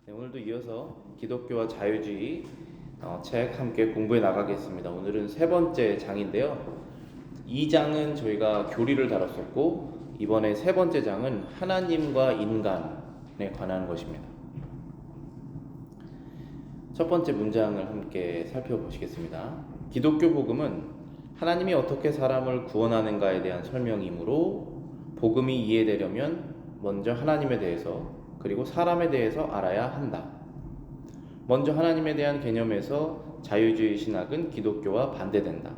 네, 오늘도 이어서 기독교와 자유주의 책 함께 공부해 나가겠습니다. 오늘은 세 번째 장인데요. 이 장은 저희가 교리를 다뤘었고, 이번에 세 번째 장은 하나님과 인간에 관한 것입니다. 첫 번째 문장을 함께 살펴보시겠습니다. 기독교 복음은 하나님이 어떻게 사람을 구원하는가에 대한 설명이므로, 복음이 이해되려면 먼저 하나님에 대해서 그리고 사람에 대해서 알아야 한다. 먼저 하나님에 대한 개념에서 자유주의 신학은 기독교와 반대된다.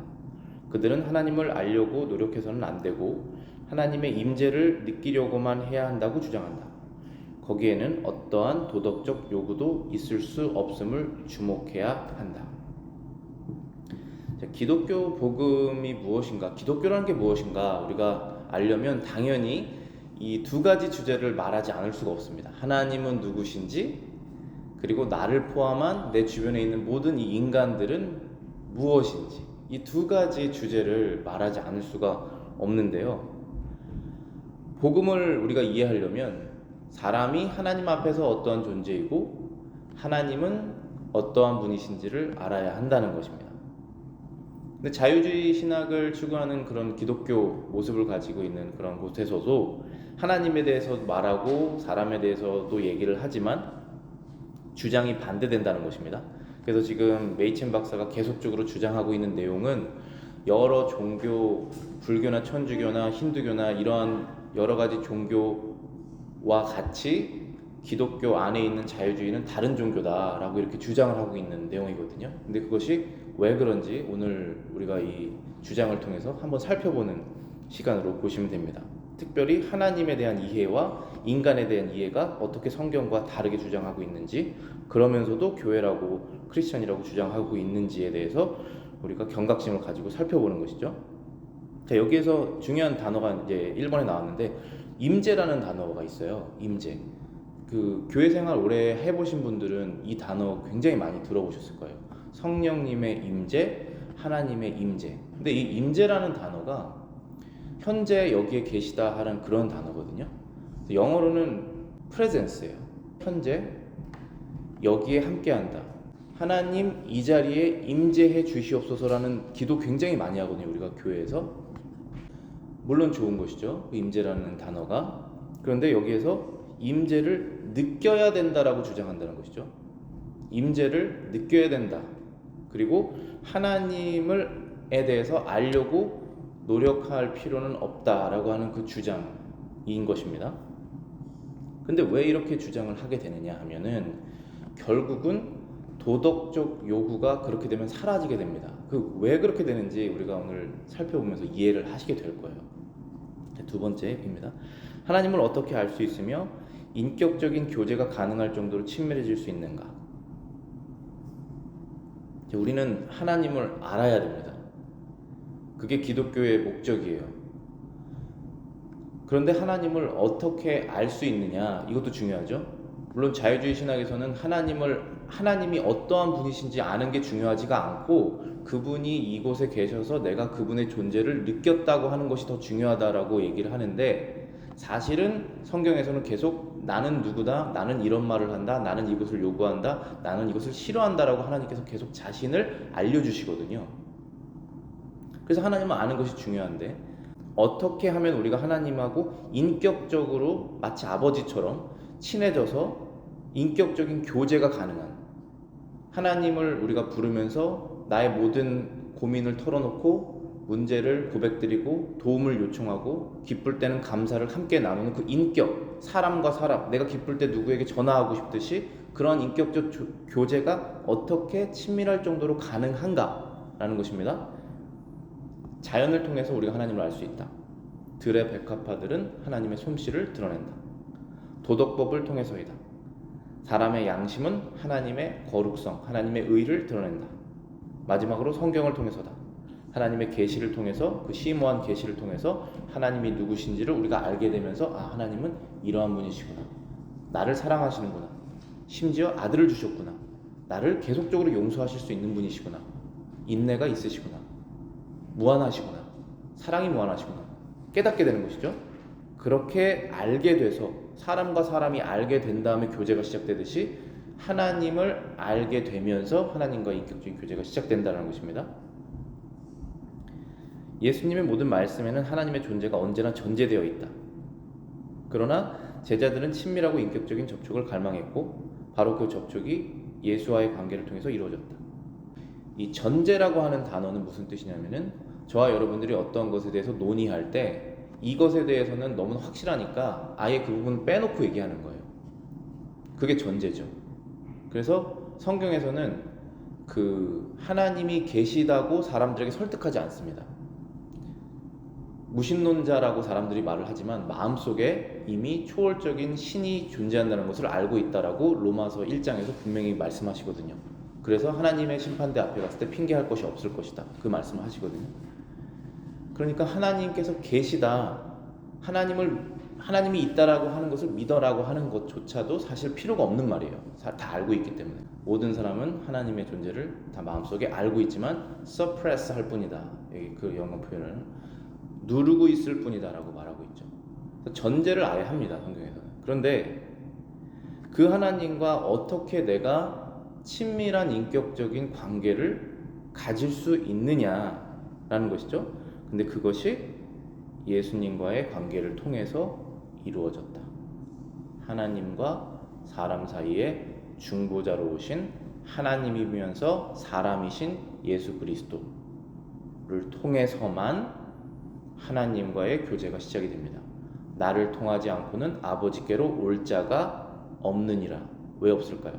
그들은 하나님을 알려고 노력해서는 안 되고 하나님의 임재를 느끼려고만 해야 한다고 주장한다. 거기에는 어떠한 도덕적 요구도 있을 수 없음을 주목해야 한다. 자, 기독교 복음이 무엇인가? 기독교라는 게 무엇인가? 우리가 알려면 당연히 이 두 가지 주제를 말하지 않을 수가 없습니다. 하나님은 누구신지, 그리고 나를 포함한 내 주변에 있는 모든 이 인간들은 무엇인지, 이 두 가지 주제를 말하지 않을 수가 없는데요. 복음을 우리가 이해하려면 사람이 하나님 앞에서 어떠한 존재이고 하나님은 어떠한 분이신지를 알아야 한다는 것입니다. 근데 자유주의 신학을 추구하는 그런 기독교 모습을 가지고 있는 그런 곳에서도 하나님에 대해서 말하고 사람에 대해서도 얘기를 하지만 주장이 반대된다는 것입니다. 그래서 지금 메이첸 박사가 계속적으로 주장하고 있는 내용은 여러 종교, 불교나 천주교나 힌두교나 이러한 여러 가지 종교와 같이 기독교 안에 있는 자유주의는 다른 종교다라고 이렇게 주장을 하고 있는 내용이거든요. 근데 그것이 왜 그런지 오늘 우리가 이 주장을 통해서 한번 살펴보는 시간으로 보시면 됩니다. 특별히 하나님에 대한 이해와 인간에 대한 이해가 어떻게 성경과 다르게 주장하고 있는지, 그러면서도 교회라고 크리스천이라고 주장하고 있는지에 대해서 우리가 경각심을 가지고 살펴보는 것이죠. 자, 여기에서 중요한 단어가 이제 1번에 나왔는데 임재라는 단어가 있어요. 임재. 그 교회 생활 오래 해보신 분들은 이 단어 굉장히 많이 들어보셨을 거예요. 성령님의 임재, 하나님의 임재. 근데 이 임재라는 단어가 현재 여기에 계시다 하는 그런 단어거든요. 영어로는 presence예요. 현재 여기에 함께한다. 하나님 이 자리에 임재해 주시옵소서라는 기도 굉장히 많이 하거든요. 우리가 교회에서. 물론 좋은 것이죠. 임재라는 단어가. 그런데 여기에서 임재를 느껴야 된다라고 주장한다는 것이죠. 임재를 느껴야 된다. 그리고 하나님에 대해서 알려고 노력할 필요는 없다라고 하는 그 주장인 것입니다. 근데 왜 이렇게 주장을 하게 되느냐 하면은 결국은 도덕적 요구가 그렇게 되면 사라지게 됩니다. 그 왜 그렇게 되는지 우리가 오늘 살펴보면서 이해를 하시게 될 거예요. 두 번째입니다. 하나님을 어떻게 알 수 있으며 인격적인 교제가 가능할 정도로 친밀해질 수 있는가? 우리는 하나님을 알아야 됩니다. 그게 기독교의 목적이에요. 그런데 하나님을 어떻게 알 수 있느냐, 이것도 중요하죠. 물론 자유주의 신학에서는 하나님이 어떠한 분이신지 아는 게 중요하지가 않고 그분이 이곳에 계셔서 내가 그분의 존재를 느꼈다고 하는 것이 더 중요하다라고 얘기를 하는데, 사실은 성경에서는 계속 나는 누구다, 나는 이런 말을 한다, 나는 이것을 요구한다, 나는 이것을 싫어한다라고 하나님께서 계속 자신을 알려주시거든요. 그래서 하나님을 아는 것이 중요한데, 어떻게 하면 우리가 하나님하고 인격적으로 마치 아버지처럼 친해져서 인격적인 교제가 가능한, 하나님을 우리가 부르면서 나의 모든 고민을 털어놓고 문제를 고백드리고 도움을 요청하고 기쁠 때는 감사를 함께 나누는 그 인격, 사람과 사람, 내가 기쁠 때 누구에게 전화하고 싶듯이 그런 인격적 교제가 어떻게 친밀할 정도로 가능한가라는 것입니다. 자연을 통해서 우리가 하나님을 알 수 있다. 들의 백합화들은 하나님의 솜씨를 드러낸다. 도덕법을 통해서이다. 사람의 양심은 하나님의 거룩성, 하나님의 의를 드러낸다. 마지막으로 성경을 통해서다. 하나님의 계시를 통해서, 그 심오한 계시를 통해서 하나님이 누구신지를 우리가 알게 되면서 하나님은 이러한 분이시구나. 나를 사랑하시는구나. 심지어 아들을 주셨구나. 나를 계속적으로 용서하실 수 있는 분이시구나. 인내가 있으시구나. 무한하시구나. 사랑이 무한하시구나. 깨닫게 되는 것이죠. 그렇게 알게 돼서 사람과 사람이 알게 된 다음에 교제가 시작되듯이 하나님을 알게 되면서 하나님과의 인격적인 교제가 시작된다는 것입니다. 예수님의 모든 말씀에는 하나님의 존재가 언제나 전제되어 있다. 그러나 제자들은 친밀하고 인격적인 접촉을 갈망했고 바로 그 접촉이 예수와의 관계를 통해서 이루어졌다. 이 전제라고 하는 단어는 무슨 뜻이냐면은 저와 여러분들이 어떤 것에 대해서 논의할 때 이것에 대해서는 너무 확실하니까 아예 그 부분을 빼놓고 얘기하는 거예요. 그게 전제죠. 그래서 성경에서는 그 하나님이 계시다고 사람들에게 설득하지 않습니다. 무신론자라고 사람들이 말을 하지만 마음속에 이미 초월적인 신이 존재한다는 것을 알고 있다라고 로마서 1장에서 분명히 말씀하시거든요. 그래서 하나님의 심판대 앞에 갔을 때 핑계할 것이 없을 것이다. 그 말씀을 하시거든요. 그러니까 하나님께서 계시다, 하나님이 있다라고 하는 것을 믿어라고 하는 것조차도 사실 필요가 없는 말이에요. 다 알고 있기 때문에. 모든 사람은 하나님의 존재를 다 마음속에 알고 있지만 suppress 할 뿐이다. 여기 그 영어 표현은 누르고 있을 뿐이다라고 말하고 있죠. 전제를 아예 합니다, 성경에서는. 그런데 그 하나님과 어떻게 내가 친밀한 인격적인 관계를 가질 수 있느냐라는 것이죠. 근데 그것이 예수님과의 관계를 통해서 이루어졌다. 하나님과 사람 사이에 중보자로 오신 하나님이면서 사람이신 예수 그리스도를 통해서만 하나님과의 교제가 시작이 됩니다. 나를 통하지 않고는 아버지께로 올 자가 없느니라. 왜 없을까요?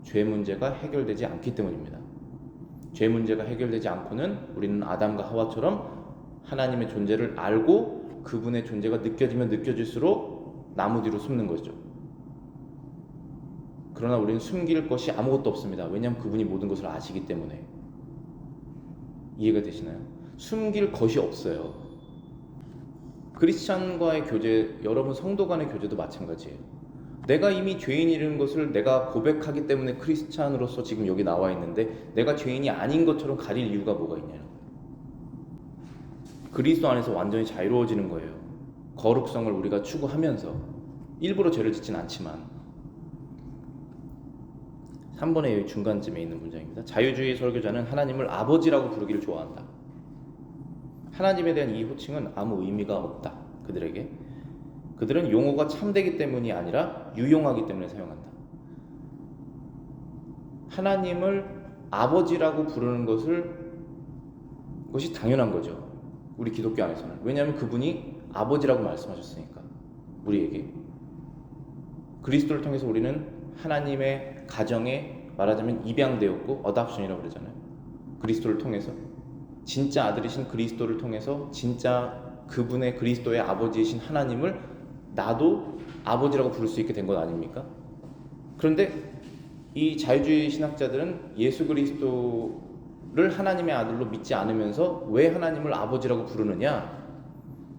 죄 문제가 해결되지 않기 때문입니다. 죄 문제가 해결되지 않고는 우리는 아담과 하와처럼 하나님의 존재를 알고 그분의 존재가 느껴지면 느껴질수록 나무 뒤로 숨는 거죠. 그러나 우리는 숨길 것이 아무것도 없습니다. 왜냐하면 그분이 모든 것을 아시기 때문에. 이해가 되시나요? 숨길 것이 없어요. 크리스찬과의 교제, 여러분 성도 간의 교제도 마찬가지예요. 내가 이미 죄인이라는 것을 내가 고백하기 때문에 크리스찬으로서 지금 여기 나와 있는데 내가 죄인이 아닌 것처럼 가릴 이유가 뭐가 있냐는 거예요. 그리스도 안에서 완전히 자유로워지는 거예요. 거룩성을 우리가 추구하면서 일부러 죄를 짓진 않지만. 3번의 여기 중간쯤에 있는 문장입니다. 자유주의 설교자는 하나님을 아버지라고 부르기를 좋아한다. 하나님에 대한 이 호칭은 아무 의미가 없다. 그들에게. 그들은 용어가 참되기 때문이 아니라 유용하기 때문에 사용한다. 하나님을 아버지라고 부르는 것이 당연한 거죠. 우리 기독교 안에서는. 왜냐하면 그분이 아버지라고 말씀하셨으니까. 우리에게. 그리스도를 통해서 우리는 하나님의 가정에 말하자면 입양되었고 어답션이라고 그러잖아요. 그리스도를 통해서. 진짜 아들이신 그리스도를 통해서 진짜 그분의 그리스도의 아버지이신 하나님을 나도 아버지라고 부를 수 있게 된 것 아닙니까? 그런데 이 자유주의 신학자들은 예수 그리스도를 하나님의 아들로 믿지 않으면서 왜 하나님을 아버지라고 부르느냐?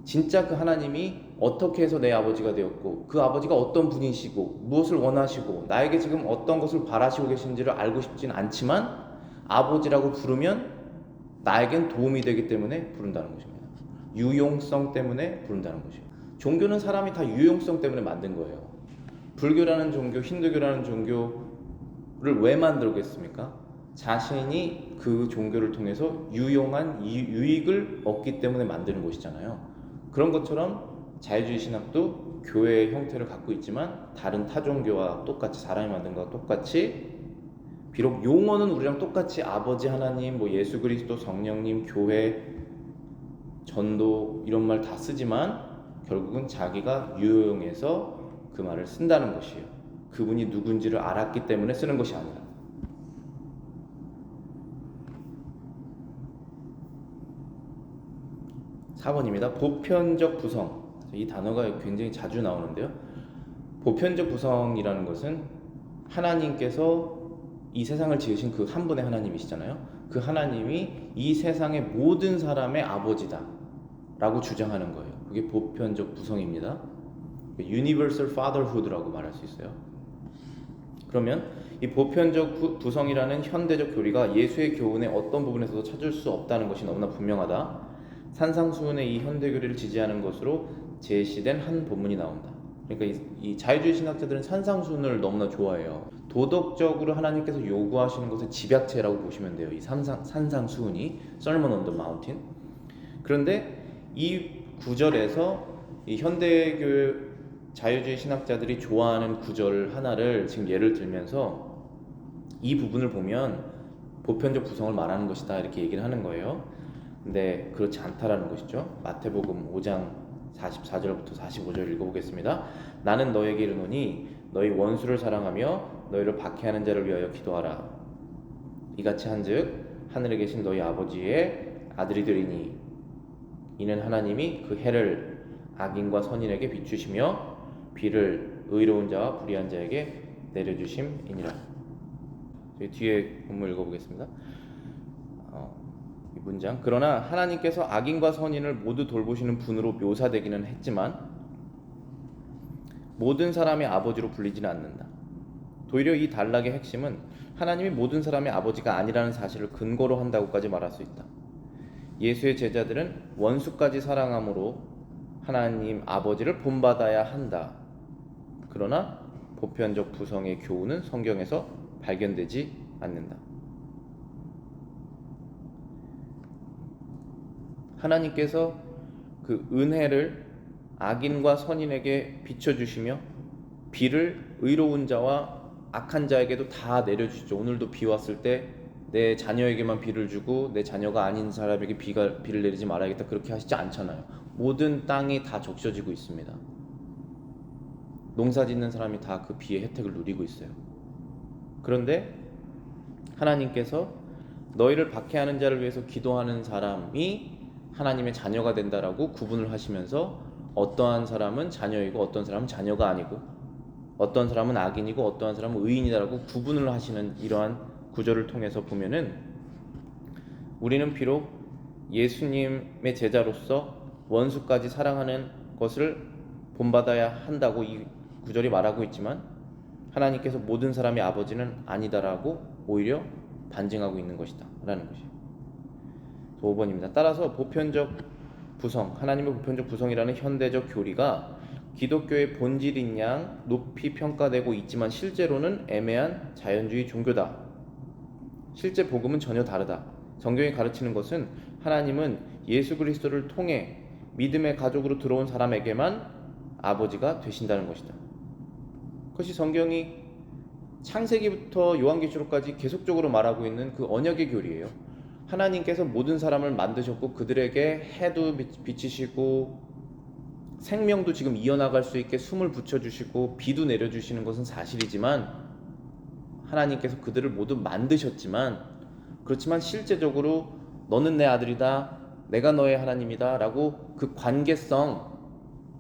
진짜 그 하나님이 어떻게 해서 내 아버지가 되었고 그 아버지가 어떤 분이시고 무엇을 원하시고 나에게 지금 어떤 것을 바라시고 계신지를 알고 싶진 않지만 아버지라고 부르면 나에겐 도움이 되기 때문에 부른다는 것입니다. 유용성 때문에 부른다는 것이에요. 종교는 사람이 다 유용성 때문에 만든 거예요. 불교라는 종교, 힌두교라는 종교를 왜 만들겠습니까? 자신이 그 종교를 통해서 유용한 유익을 얻기 때문에 만드는 것이잖아요. 그런 것처럼 자유주의 신학도 교회의 형태를 갖고 있지만 다른 타종교와 똑같이 사람이 만든 것과 똑같이 비록 용어는 우리랑 똑같이 아버지 하나님, 예수 그리스도, 성령님, 교회, 전도 이런 말 다 쓰지만 결국은 자기가 유용해서 그 말을 쓴다는 것이에요. 그분이 누군지를 알았기 때문에 쓰는 것이 아니라. (4번입니다) 보편적 구성. 이 단어가 굉장히 자주 나오는데요. 보편적 구성이라는 것은 하나님께서 이 세상을 지으신 그 한 분의 하나님이시잖아요. 그 하나님이 이 세상의 모든 사람의 아버지다 라고 주장하는 거예요. 그게 보편적 구성입니다. Universal Fatherhood라고 말할 수 있어요. 그러면 이 보편적 구성이라는 현대적 교리가 예수의 교훈의 어떤 부분에서도 찾을 수 없다는 것이 너무나 분명하다. 산상수훈의 이 현대 교리를 지지하는 것으로 제시된 한 본문이 나온다. 그러니까 이 자유주의 신학자들은 산상순을 너무나 좋아해요. 도덕적으로 하나님께서 요구하시는 것을 집약체라고 보시면 돼요. 이 산상수훈이 Sermon on the Mountain. 그런데 이 구절에서 이 현대교회 자유주의 신학자들이 좋아하는 구절 하나를 지금 예를 들면서 이 부분을 보면 보편적 구성을 말하는 것이다 이렇게 얘기를 하는 거예요. 근데 그렇지 않다라는 것이죠. 마태복음 5장 44절부터 45절 읽어보겠습니다. 나는 너에게 이르노니 너희 원수를 사랑하며 너희를 박해하는 자를 위하여 기도하라. 이같이 한즉 하늘에 계신 너희 아버지의 아들이 되리니 이는 하나님이 그 해를 악인과 선인에게 비추시며 비를 의로운 자와 불의한 자에게 내려주심이니라. 저희 뒤에 본문 읽어보겠습니다. 이 문장. 그러나 하나님께서 악인과 선인을 모두 돌보시는 분으로 묘사되기는 했지만 모든 사람의 아버지로 불리지는 않는다. 도리어 이 단락의 핵심은 하나님이 모든 사람의 아버지가 아니라는 사실을 근거로 한다고까지 말할 수 있다. 예수의 제자들은 원수까지 사랑함으로 하나님 아버지를 본받아야 한다. 그러나 보편적 부성의 교훈은 성경에서 발견되지 않는다. 하나님께서 그 은혜를 악인과 선인에게 비춰주시며 비를 의로운 자와 악한 자에게도 다 내려주시죠. 오늘도 비 왔을 때 내 자녀에게만 비를 주고 내 자녀가 아닌 사람에게 비를 내리지 말아야겠다 그렇게 하시지 않잖아요. 모든 땅이 다 적셔지고 있습니다. 농사 짓는 사람이 다 그 비의 혜택을 누리고 있어요. 그런데 하나님께서 너희를 박해하는 자를 위해서 기도하는 사람이 하나님의 자녀가 된다라고 구분을 하시면서 어떠한 사람은 자녀이고 어떤 사람은 자녀가 아니고 어떤 사람은 악인이고 어떠한 사람은 의인이다라고 구분을 하시는 이러한 구절을 통해서 보면은 우리는 비록 예수님의 제자로서 원수까지 사랑하는 것을 본받아야 한다고 이 구절이 말하고 있지만 하나님께서 모든 사람의 아버지는 아니다라고 오히려 반증하고 있는 것이다 라는 것이에요. 5번입니다. 따라서 보편적 부성, 하나님의 보편적 부성이라는 현대적 교리가 기독교의 본질인 양 높이 평가되고 있지만 실제로는 애매한 자연주의 종교다. 실제 복음은 전혀 다르다. 성경이 가르치는 것은 하나님은 예수 그리스도를 통해 믿음의 가족으로 들어온 사람에게만 아버지가 되신다는 것이다. 그것이 성경이 창세기부터 요한계시록까지 계속적으로 말하고 있는 그 언약의 교리예요. 하나님께서 모든 사람을 만드셨고 그들에게 해도 비치시고 생명도 지금 이어나갈 수 있게 숨을 붙여주시고 비도 내려주시는 것은 사실이지만 하나님께서 그들을 모두 만드셨지만 그렇지만 실제적으로 너는 내 아들이다 내가 너의 하나님이다 라고 그 관계성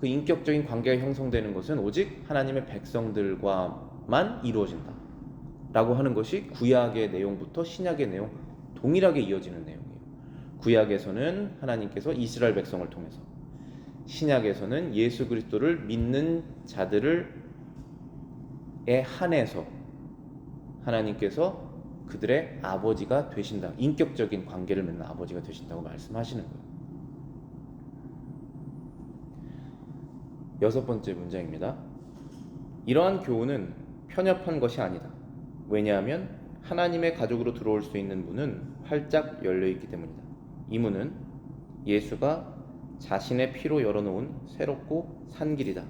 그 인격적인 관계가 형성되는 것은 오직 하나님의 백성들과만 이루어진다 라고 하는 것이 구약의 내용부터 신약의 내용 동일하게 이어지는 내용이에요. 구약에서는 하나님께서 이스라엘 백성을 통해서 신약에서는 예수 그리스도를 믿는 자들에 한해서 하나님께서 그들의 아버지가 되신다. 인격적인 관계를 맺는 아버지가 되신다고 말씀하시는 거예요. 6번째 문장입니다. 이러한 교훈은 편협한 것이 아니다. 왜냐하면 하나님의 가족으로 들어올 수 있는 문은 활짝 열려있기 때문이다. 이 문은 예수가 자신의 피로 열어놓은 새롭고 산 길이다.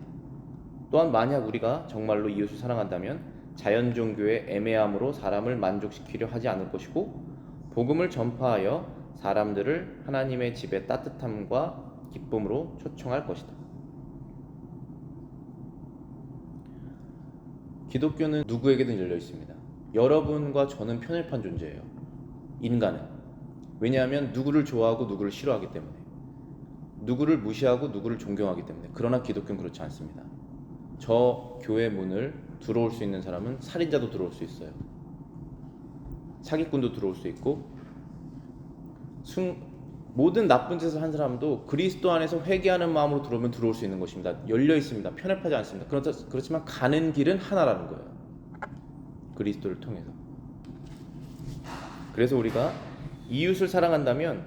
또한 만약 우리가 정말로 이웃을 사랑한다면 자연 종교의 애매함으로 사람을 만족시키려 하지 않을 것이고 복음을 전파하여 사람들을 하나님의 집의 따뜻함과 기쁨으로 초청할 것이다. 기독교는 누구에게든 열려 있습니다. 여러분과 저는 편협한 존재예요. 인간은. 왜냐하면 누구를 좋아하고 누구를 싫어하기 때문에 누구를 무시하고 누구를 존경하기 때문에. 그러나 기독교는 그렇지 않습니다. 저 교회 문을 들어올 수 있는 사람은 살인자도 들어올 수 있어요. 사기꾼도 들어올 수 있고 모든 나쁜 짓을 한 사람도 그리스도 안에서 회개하는 마음으로 들어오면 들어올 수 있는 것입니다. 열려 있습니다. 편협하지 않습니다. 그렇지만 가는 길은 하나라는 거예요. 그리스도를 통해서. 그래서 우리가 이웃을 사랑한다면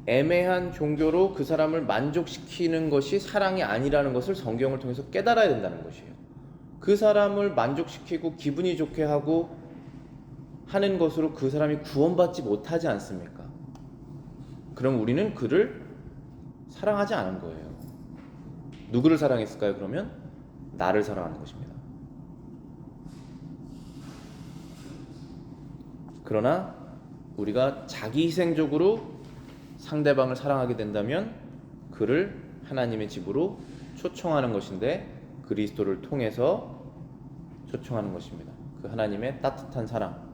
애매한 종교로 그 사람을 만족시키는 것이 사랑이 아니라는 것을 성경을 통해서 깨달아야 된다는 것이에요. 그 사람을 만족시키고 기분이 좋게 하고 하는 것으로 그 사람이 구원받지 못하지 않습니까? 그럼 우리는 그를 사랑하지 않은 거예요. 누구를 사랑했을까요? 그러면 나를 사랑하는 것입니다. 그러나 우리가 자기희생적으로 상대방을 사랑하게 된다면 그를 하나님의 집으로 초청하는 것인데, 그리스도를 통해서 초청하는 것입니다. 그 하나님의 따뜻한 사랑,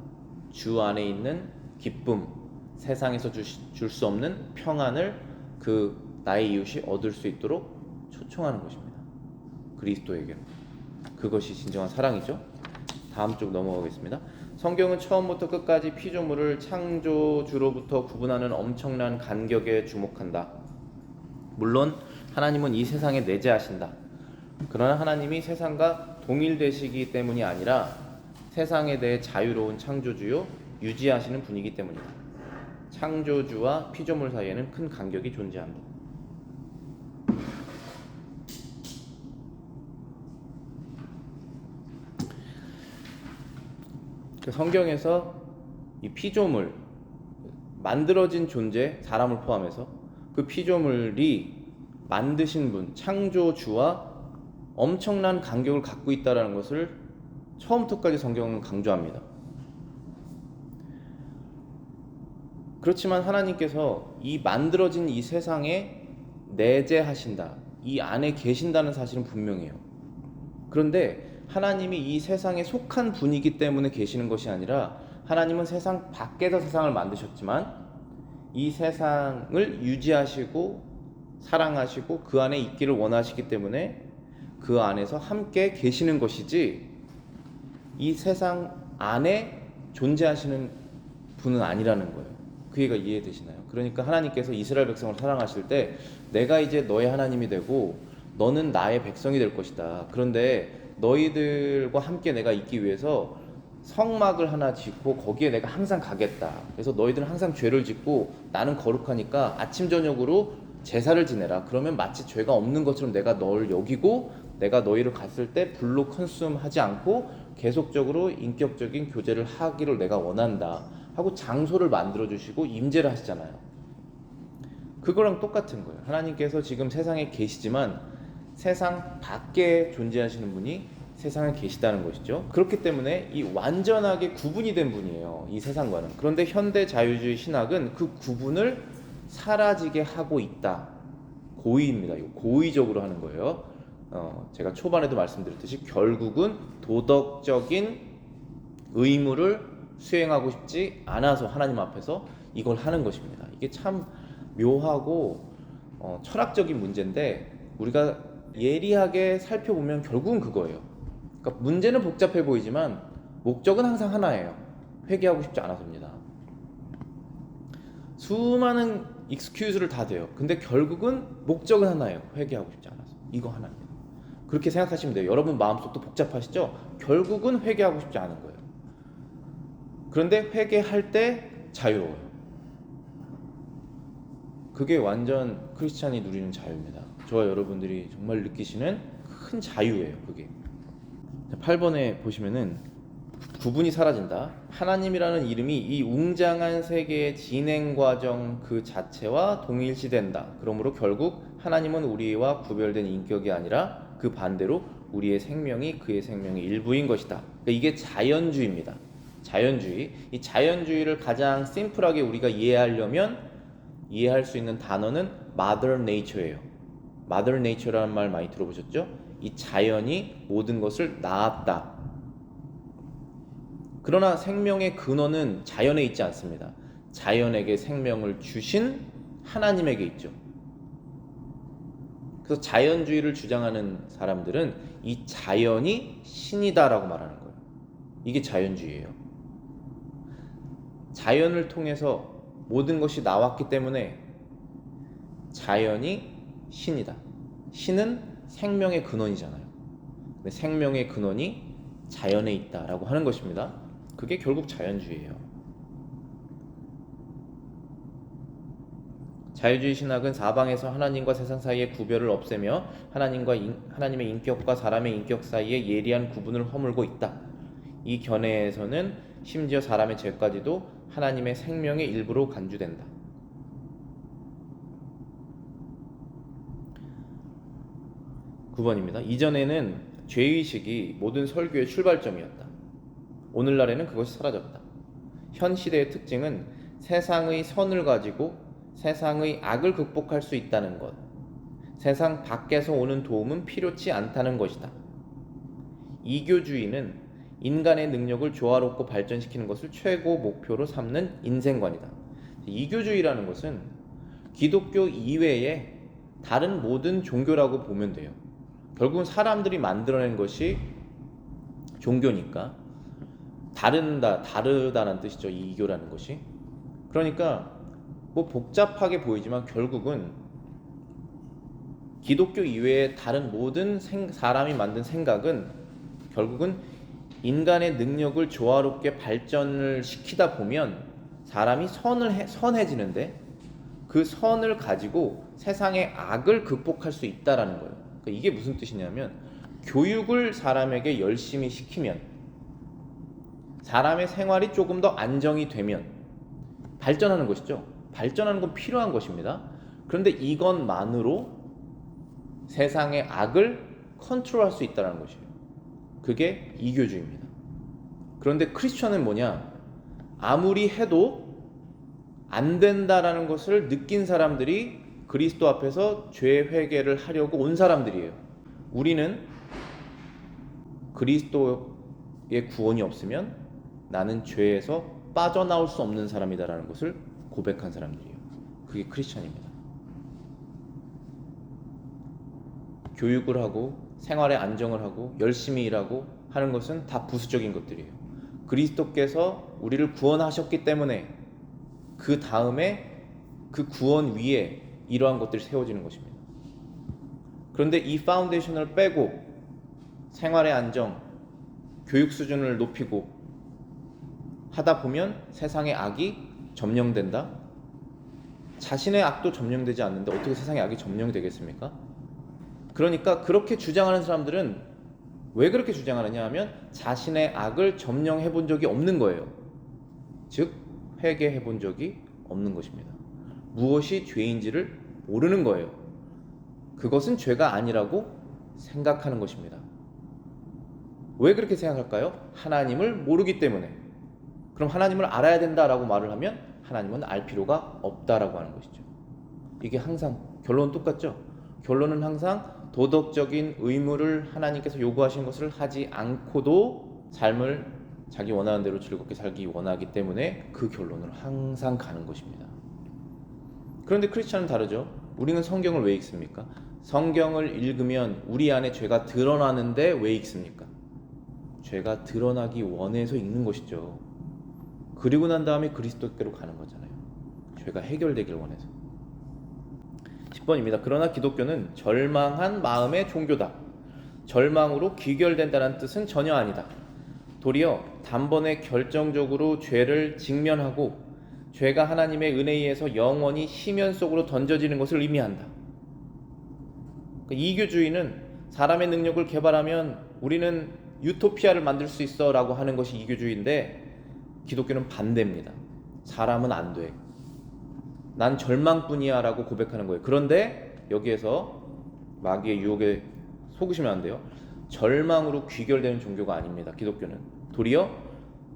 주 안에 있는 기쁨, 세상에서 줄 수 없는 평안을 그 나의 이웃이 얻을 수 있도록 초청하는 것입니다. 그리스도에게로. 그것이 진정한 사랑이죠. 다음 쪽 넘어가겠습니다. 성경은 처음부터 끝까지 피조물을 창조주로부터 구분하는 엄청난 간격에 주목한다. 물론 하나님은 이 세상에 내재하신다. 그러나 하나님이 세상과 동일되시기 때문이 아니라 세상에 대해 자유로운 창조주요 유지하시는 분이기 때문이다. 창조주와 피조물 사이에는 큰 간격이 존재한다. 성경에서 이 피조물, 만들어진 존재, 사람을 포함해서 그 피조물이 만드신 분, 창조주와 엄청난 간격을 갖고 있다는 것을 처음부터까지 성경은 강조합니다. 그렇지만 하나님께서 이 만들어진 이 세상에 내재하신다, 이 안에 계신다는 사실은 분명해요. 그런데 하나님이 이 세상에 속한 분이기 때문에 계시는 것이 아니라, 하나님은 세상 밖에서 세상을 만드셨지만 이 세상을 유지하시고 사랑하시고 그 안에 있기를 원하시기 때문에 그 안에서 함께 계시는 것이지, 이 세상 안에 존재하시는 분은 아니라는 거예요. 그 얘기가 이해되시나요? 그러니까 하나님께서 이스라엘 백성을 사랑하실 때, 내가 이제 너의 하나님이 되고 너는 나의 백성이 될 것이다. 그런데 너희들과 함께 내가 있기 위해서 성막을 하나 짓고 거기에 내가 항상 가겠다. 그래서 너희들은 항상 죄를 짓고 나는 거룩하니까 아침 저녁으로 제사를 지내라. 그러면 마치 죄가 없는 것처럼 내가 너를 여기고, 내가 너희를 갔을 때 불로 컨숨하지 않고 계속적으로 인격적인 교제를 하기를 내가 원한다 하고 장소를 만들어 주시고 임재를 하시잖아요. 그거랑 똑같은 거예요. 하나님께서 지금 세상에 계시지만 세상 밖에 존재하시는 분이 세상에 계시다는 것이죠. 그렇기 때문에 이 완전하게 구분이 된 분이에요, 이 세상과는. 그런데 현대 자유주의 신학은 그 구분을 사라지게 하고 있다. 고의입니다. 이거 고의적으로 하는 거예요. 제가 초반에도 말씀드렸듯이 결국은 도덕적인 의무를 수행하고 싶지 않아서 하나님 앞에서 이걸 하는 것입니다. 이게 참 묘하고 철학적인 문제인데, 우리가 예리하게 살펴보면 결국은 그거예요. 그러니까 문제는 복잡해 보이지만 목적은 항상 하나예요. 회개하고 싶지 않아서입니다. 수많은 익스큐즈를 다 대요. 근데 결국은 목적은 하나예요. 회개하고 싶지 않아서. 이거 하나입니다. 그렇게 생각하시면 돼요. 여러분 마음속도 복잡하시죠? 결국은 회개하고 싶지 않은 거예요. 그런데 회개할 때 자유로워요. 그게 완전 크리스찬이 누리는 자유입니다. 저와 여러분들이 정말 느끼시는 큰 자유예요. 그게 8번에 보시면은 구분이 사라진다. 하나님이라는 이름이 이 웅장한 세계의 진행 과정 그 자체와 동일시된다. 그러므로 결국 하나님은 우리와 구별된 인격이 아니라 그 반대로 우리의 생명이 그의 생명의 일부인 것이다. 그러니까 이게 자연주의입니다. 자연주의. 이 자연주의를 가장 심플하게 우리가 이해하려면 이해할 수 있는 단어는 Mother Nature예요. Mother Nature라는 말 많이 들어보셨죠? 이 자연이 모든 것을 낳았다. 그러나 생명의 근원은 자연에 있지 않습니다. 자연에게 생명을 주신 하나님에게 있죠. 그래서 자연주의를 주장하는 사람들은 이 자연이 신이다라고 말하는 거예요. 이게 자연주의예요. 자연을 통해서 모든 것이 나왔기 때문에 자연이 신이다. 신은 생명의 근원이잖아요. 근데 생명의 근원이 자연에 있다라고 하는 것입니다. 그게 결국 자연주의예요. 자유주의 신학은 사방에서 하나님과 세상 사이의 구별을 없애며 하나님의 인격과 사람의 인격 사이에 예리한 구분을 허물고 있다. 이 견해에서는 심지어 사람의 죄까지도 하나님의 생명의 일부로 간주된다. 9번입니다. 이전에는 죄의식이 모든 설교의 출발점이었다. 오늘날에는 그것이 사라졌다. 현 시대의 특징은 세상의 선을 가지고 세상의 악을 극복할 수 있다는 것, 세상 밖에서 오는 도움은 필요치 않다는 것이다. 이교주의는 인간의 능력을 조화롭고 발전시키는 것을 최고 목표로 삼는 인생관이다. 이교주의라는 것은 기독교 이외의 다른 모든 종교라고 보면 돼요. 결국은 사람들이 만들어낸 것이 종교니까 다르다는 뜻이죠. 이 이교라는 것이. 그러니까 뭐 복잡하게 보이지만 결국은 기독교 이외의 다른 모든 사람이 만든 생각은 결국은 인간의 능력을 조화롭게 발전을 시키다 보면 사람이 선해지는데 그 선을 가지고 세상의 악을 극복할 수 있다라는 거예요. 그러니까 이게 무슨 뜻이냐면 교육을 사람에게 열심히 시키면 사람의 생활이 조금 더 안정이 되면 발전하는 것이죠. 발전하는 건 필요한 것입니다. 그런데 이것만으로 세상의 악을 컨트롤할 수 있다는 것이에요. 그게 이교주의입니다. 그런데 크리스천은 뭐냐? 아무리 해도 안 된다라는 것을 느낀 사람들이 그리스도 앞에서 죄 회개를 하려고 온 사람들이에요. 우리는 그리스도의 구원이 없으면 나는 죄에서 빠져나올 수 없는 사람이다라는 것을 고백한 사람들이에요. 그게 크리스천입니다. 교육을 하고 생활에 안정을 하고 열심히 일하고 하는 것은 다 부수적인 것들이에요. 그리스도께서 우리를 구원하셨기 때문에 그 다음에 그 구원 위에 이러한 것들이 세워지는 것입니다. 그런데 이 파운데이션을 빼고 생활의 안정, 교육 수준을 높이고 하다 보면 세상의 악이 점령된다. 자신의 악도 점령되지 않는데 어떻게 세상의 악이 점령되겠습니까? 그러니까 그렇게 주장하는 사람들은 왜 그렇게 주장하느냐 하면 자신의 악을 점령해 본 적이 없는 거예요. 즉 회개해 본 적이 없는 것입니다. 무엇이 죄인지를 모르는 거예요. 그것은 죄가 아니라고 생각하는 것입니다. 왜 그렇게 생각할까요? 하나님을 모르기 때문에. 그럼 하나님을 알아야 된다라고 말을 하면 하나님은 알 필요가 없다라고 하는 것이죠. 이게 항상 결론은 똑같죠? 결론은 항상 도덕적인 의무를 하나님께서 요구하신 것을 하지 않고도 삶을 자기 원하는 대로 즐겁게 살기 원하기 때문에 그 결론으로 항상 가는 것입니다. 그런데 크리스천은 다르죠. 우리는 성경을 왜 읽습니까? 성경을 읽으면 우리 안에 죄가 드러나는데 왜 읽습니까? 죄가 드러나기 원해서 읽는 것이죠. 그리고 난 다음에 그리스도께로 가는 거잖아요. 죄가 해결되길 원해서. 10번입니다. 그러나 기독교는 절망한 마음의 종교다. 절망으로 귀결된다는 뜻은 전혀 아니다. 도리어 단번에 결정적으로 죄를 직면하고 죄가 하나님의 은혜에 의해서 영원히 심연 속으로 던져지는 것을 의미한다. 이교주의는 사람의 능력을 개발하면 우리는 유토피아를 만들 수 있어 라고 하는 것이 이교주의인데 기독교는 반대입니다. 사람은 안 돼. 난 절망뿐이야 라고 고백하는 거예요. 그런데 여기에서 마귀의 유혹에 속으시면 안 돼요. 절망으로 귀결되는 종교가 아닙니다. 기독교는 도리어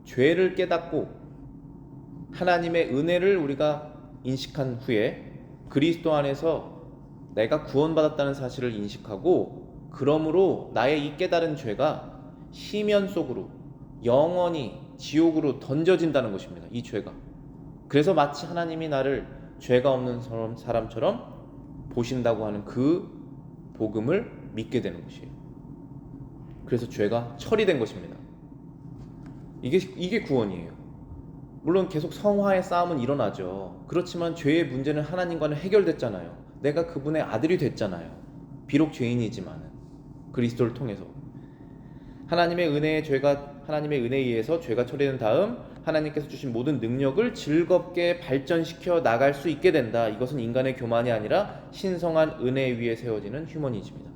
죄를 깨닫고 하나님의 은혜를 우리가 인식한 후에 그리스도 안에서 내가 구원받았다는 사실을 인식하고 그러므로 나의 이 깨달은 죄가 심연 속으로 영원히 지옥으로 던져진다는 것입니다. 이 죄가. 그래서 마치 하나님이 나를 죄가 없는 사람처럼 보신다고 하는 그 복음을 믿게 되는 것이에요. 그래서 죄가 처리된 것입니다. 이게 구원이에요. 물론 계속 성화의 싸움은 일어나죠. 그렇지만 죄의 문제는 하나님과는 해결됐잖아요. 내가 그분의 아들이 됐잖아요. 비록 죄인이지만 그리스도를 통해서 하나님의 은혜의 죄가 하나님의 은혜에 의해서 죄가 처리된 다음 하나님께서 주신 모든 능력을 즐겁게 발전시켜 나갈 수 있게 된다. 이것은 인간의 교만이 아니라 신성한 은혜 위에 세워지는 휴머니즘이다.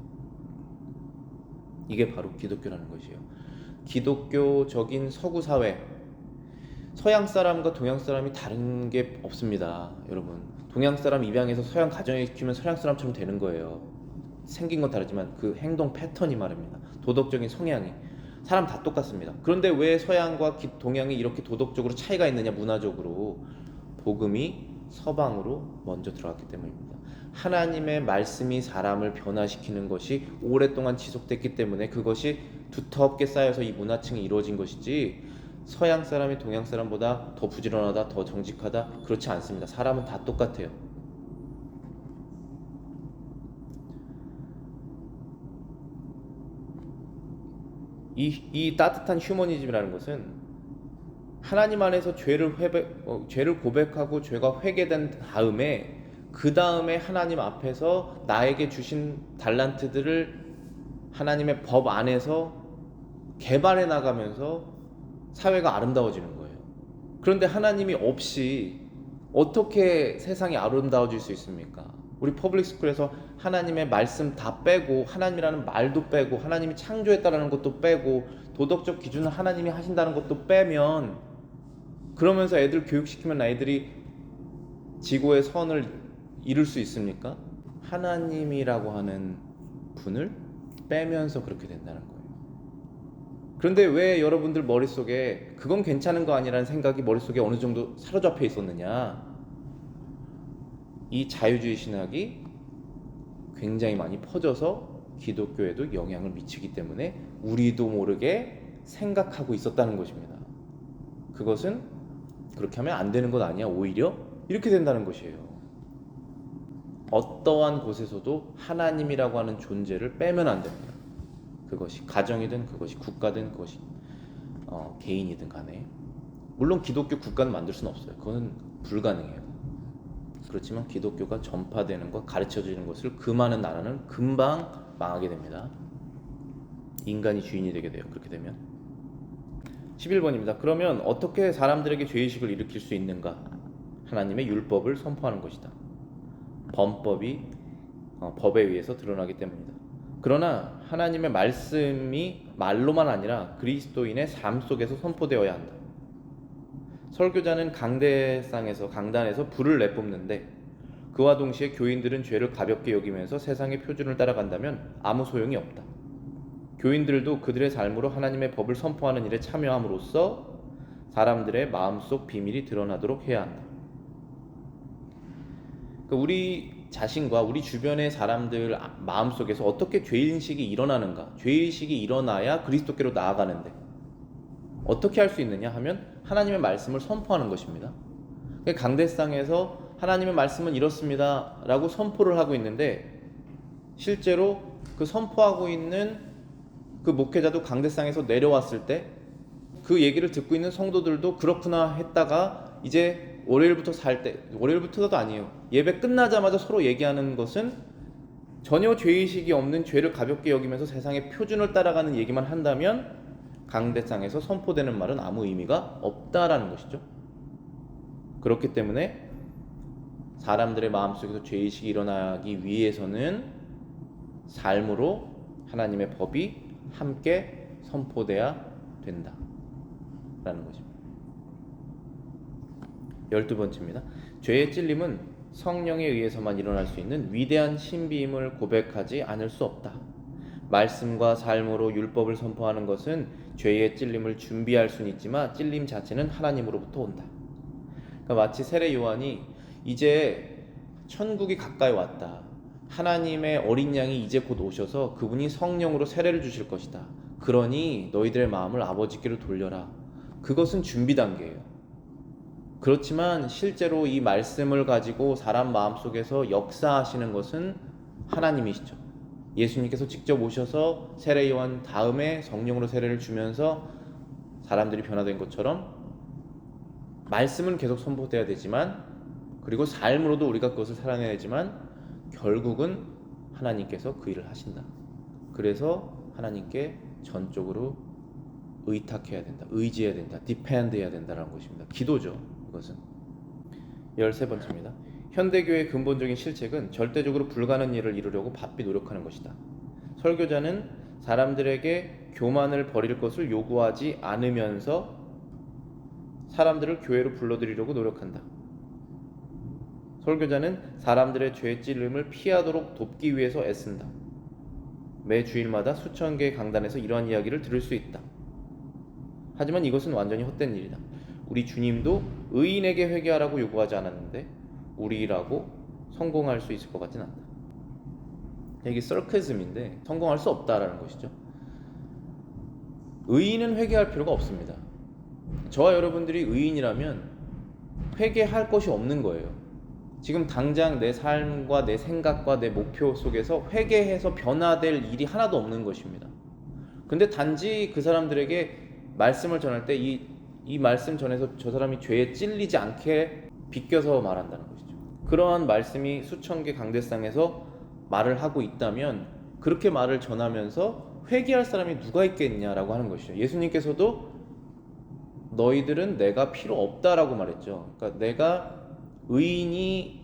이게 바로 기독교라는 것이에요. 기독교적인 서구 사회, 서양 사람과 동양 사람이 다른 게 없습니다. 여러분, 동양 사람 입양해서 서양 가정에 키우면 서양 사람처럼 되는 거예요. 생긴 건 다르지만 그 행동 패턴이 말입니다. 도덕적인 성향이 사람 다 똑같습니다. 그런데 왜 서양과 동양이 이렇게 도덕적으로 차이가 있느냐? 문화적으로 복음이 서방으로 먼저 들어갔기 때문입니다. 하나님의 말씀이 사람을 변화시키는 것이 오랫동안 지속됐기 때문에 그것이 두텁게 쌓여서 이 문화층이 이루어진 것이지, 서양 사람이 동양 사람보다 더 부지런하다, 더 정직하다, 그렇지 않습니다. 사람은 다 똑같아요. 이 따뜻한 휴머니즘이라는 것은 하나님 안에서 죄를 고백하고 죄가 회개된 다음에 그 다음에 하나님 앞에서 나에게 주신 달란트들을 하나님의 법 안에서 개발해 나가면서 사회가 아름다워지는 거예요. 그런데 하나님이 없이 어떻게 세상이 아름다워질 수 있습니까? 우리 퍼블릭 스쿨에서 하나님의 말씀 다 빼고, 하나님이라는 말도 빼고, 하나님이 창조했다라는 것도 빼고, 도덕적 기준을 하나님이 하신다는 것도 빼면, 그러면서 애들 교육시키면 아이들이 지구의 선을 이룰 수 있습니까? 하나님이라고 하는 분을 빼면서 그렇게 된다는 거예요. 그런데 왜 여러분들 머릿속에 그건 괜찮은 거 아니라는 생각이 머릿속에 어느 정도 사로잡혀 있었느냐? 이 자유주의 신학이 굉장히 많이 퍼져서 기독교에도 영향을 미치기 때문에 우리도 모르게 생각하고 있었다는 것입니다. 그것은 그렇게 하면 안 되는 것 아니야? 오히려 이렇게 된다는 것이에요. 어떠한 곳에서도 하나님이라고 하는 존재를 빼면 안 됩니다. 그것이 가정이든 그것이 국가든 그것이 개인이든 간에. 물론 기독교 국가는 만들 수는 없어요. 그거는 불가능해요. 그렇지만 기독교가 전파되는 것, 가르쳐지는 것을 금하는 나라는 금방 망하게 됩니다. 인간이 주인이 되게 돼요. 그렇게 되면. 11번입니다. 그러면 어떻게 사람들에게 죄의식을 일으킬 수 있는가? 하나님의 율법을 선포하는 것이다. 범법이 법에 의해서 드러나기 때문이다. 그러나 하나님의 말씀이 말로만 아니라 그리스도인의 삶 속에서 선포되어야 한다. 설교자는 강단에서 불을 내뿜는데 그와 동시에 교인들은 죄를 가볍게 여기면서 세상의 표준을 따라간다면 아무 소용이 없다. 교인들도 그들의 삶으로 하나님의 법을 선포하는 일에 참여함으로써 사람들의 마음속 비밀이 드러나도록 해야 한다. 우리 자신과 우리 주변의 사람들 마음속에서 어떻게 죄인식이 일어나는가? 죄의식이 일어나야 그리스도께로 나아가는데 어떻게 할 수 있느냐 하면 하나님의 말씀을 선포하는 것입니다. 강대상에서 하나님의 말씀은 이렇습니다 라고 선포를 하고 있는데 실제로 그 선포하고 있는 그 목회자도 강대상에서 내려왔을 때 그 얘기를 듣고 있는 성도들도 그렇구나 했다가 이제 월요일부터도 아니에요. 예배 끝나자마자 서로 얘기하는 것은 전혀 죄의식이 없는 죄를 가볍게 여기면서 세상의 표준을 따라가는 얘기만 한다면 강대상에서 선포되는 말은 아무 의미가 없다라는 것이죠. 그렇기 때문에 사람들의 마음속에서 죄의식이 일어나기 위해서는 삶으로 하나님의 법이 함께 선포돼야 된다라는 것입니다. 12번째입니다. 죄의 찔림은 성령에 의해서만 일어날 수 있는 위대한 신비임을 고백하지 않을 수 없다. 말씀과 삶으로 율법을 선포하는 것은 죄의 찔림을 준비할 수는 있지만 찔림 자체는 하나님으로부터 온다. 그러니까 마치 세례 요한이 이제 천국이 가까이 왔다. 하나님의 어린 양이 이제 곧 오셔서 그분이 성령으로 세례를 주실 것이다. 그러니 너희들의 마음을 아버지께로 돌려라. 그것은 준비 단계예요. 그렇지만 실제로 이 말씀을 가지고 사람 마음속에서 역사하시는 것은 하나님이시죠. 예수님께서 직접 오셔서 세례 요한 다음에 성령으로 세례를 주면서 사람들이 변화된 것처럼 말씀은 계속 선포돼야 되지만 그리고 삶으로도 우리가 그것을 살아내야 되지만 결국은 하나님께서 그 일을 하신다. 그래서 하나님께 전적으로 의탁해야 된다, 의지해야 된다, depend 해야 된다는 것입니다. 기도죠. 이것은 13번째입니다. 현대교회의 근본적인 실책은 절대적으로 불가능한 일을 이루려고 바삐 노력하는 것이다. 설교자는 사람들에게 교만을 버릴 것을 요구하지 않으면서 사람들을 교회로 불러들이려고 노력한다. 설교자는 사람들의 죄 찔림을 피하도록 돕기 위해서 애쓴다. 매 주일마다 수천 개의 강단에서 이러한 이야기를 들을 수 있다. 하지만 이것은 완전히 헛된 일이다. 우리 주님도 의인에게 회개하라고 요구하지 않았는데 우리라고 성공할 수 있을 것 같진 않다. 이게 서커즘인데 성공할 수 없다라는 것이죠. 의인은 회개할 필요가 없습니다. 저와 여러분들이 의인이라면 회개할 것이 없는 거예요. 지금 당장 내 삶과 내 생각과 내 목표 속에서 회개해서 변화될 일이 하나도 없는 것입니다. 근데 단지 그 사람들에게 말씀을 전할 때 이 말씀 전해서 저 사람이 죄에 찔리지 않게 비껴서 말한다는 것이죠. 그러한 말씀이 수천 개 강대상에서 말을 하고 있다면 그렇게 말을 전하면서 회개할 사람이 누가 있겠냐라고 하는 것이죠. 예수님께서도 너희들은 내가 필요 없다라고 말했죠. 그러니까 내가 의인이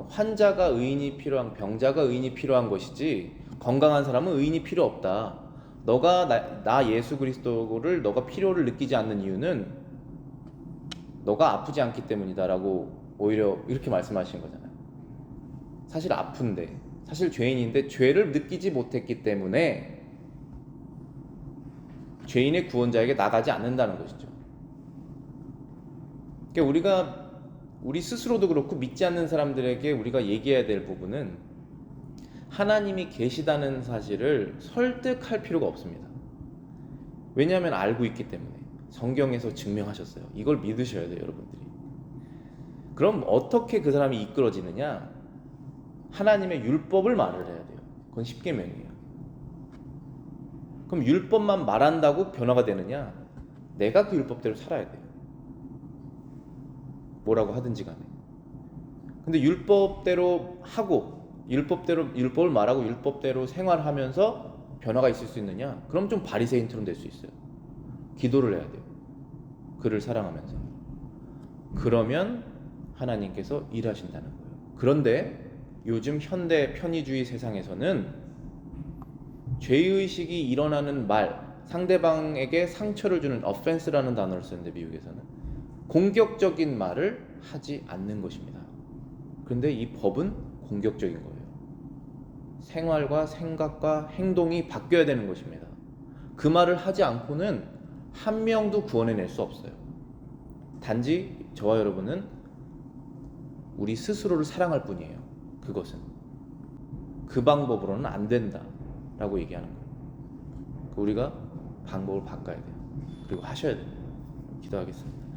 환자가 의인이 필요한, 병자가 의인이 필요한 것이지 건강한 사람은 의인이 필요 없다. 너가 나 예수 그리스도를 너가 필요를 느끼지 않는 이유는 너가 아프지 않기 때문이다라고 오히려 이렇게 말씀하신 거잖아요. 사실 아픈데, 사실 죄인인데 죄를 느끼지 못했기 때문에 죄인의 구원자에게 나가지 않는다는 것이죠. 그러니까 우리 스스로도 그렇고 믿지 않는 사람들에게 우리가 얘기해야 될 부분은 하나님이 계시다는 사실을 설득할 필요가 없습니다. 왜냐하면 알고 있기 때문에 성경에서 증명하셨어요. 이걸 믿으셔야 돼요, 여러분들이. 그럼 어떻게 그 사람이 이끌어지느냐? 하나님의 율법을 말을 해야 돼요. 그건 십계명이에요. 그럼 율법만 말한다고 변화가 되느냐? 내가 그 율법대로 살아야 돼요. 뭐라고 하든지 간에. 근데 율법대로 하고 율법을 말하고 율법대로 생활하면서 변화가 있을 수 있느냐? 그럼 좀 바리새인처럼 될 수 있어요. 기도를 해야 돼요. 그를 사랑하면서. 그러면 하나님께서 일하신다는 거예요. 그런데 요즘 현대 편의주의 세상에서는 죄의식이 일어나는 말, 상대방에게 상처를 주는 offense라는 단어를 쓰는데 미국에서는 공격적인 말을 하지 않는 것입니다. 그런데 이 법은 공격적인 거예요. 생활과 생각과 행동이 바뀌어야 되는 것입니다. 그 말을 하지 않고는 한 명도 구원해낼 수 없어요. 단지 저와 여러분은 우리 스스로를 사랑할 뿐이에요. 그것은 그 방법으로는 안 된다라고 얘기하는 거예요. 우리가 방법을 바꿔야 돼요. 그리고 하셔야 돼요. 기도하겠습니다.